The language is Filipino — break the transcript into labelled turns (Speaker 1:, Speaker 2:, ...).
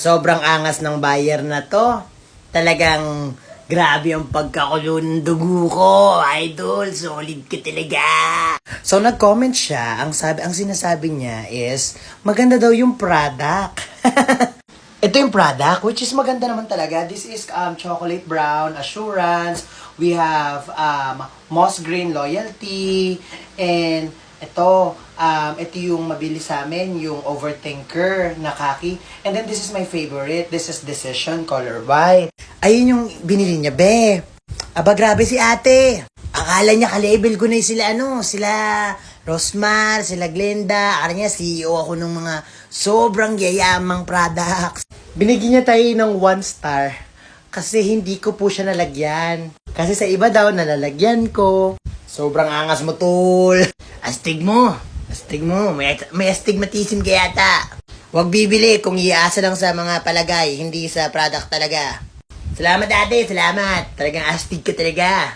Speaker 1: Sobrang angas ng buyer na to. Talagang grabe ang pagkakulo ng dugo ko, idol. Solid ka talaga. So nag-comment siya, ang sinasabi niya is maganda daw yung product. Ito yung product, which is maganda naman talaga. This is chocolate brown assurance. We have moss green loyalty. And ito yung mabili sa amin, yung overthinker na kaki. And then this is my favorite. This is Decision color white. Ayun yung binili niya, be. Aba, grabe si ate. Akala niya ka-label ko na yung sila Rosmar, sila Glenda. Akala niya CEO ako ng mga sobrang yayamang products. Binigyan niya tayo ng 1 star kasi hindi ko po siya nalagyan. Kasi sa iba daw nalalagyan ko. Sobrang angas mo, tol. Astig mo. May astigmatism ka yata. Huwag bibili kung iasa lang sa mga palagay, hindi sa product talaga. Salamat ate, salamat. Talagang astig ka talaga.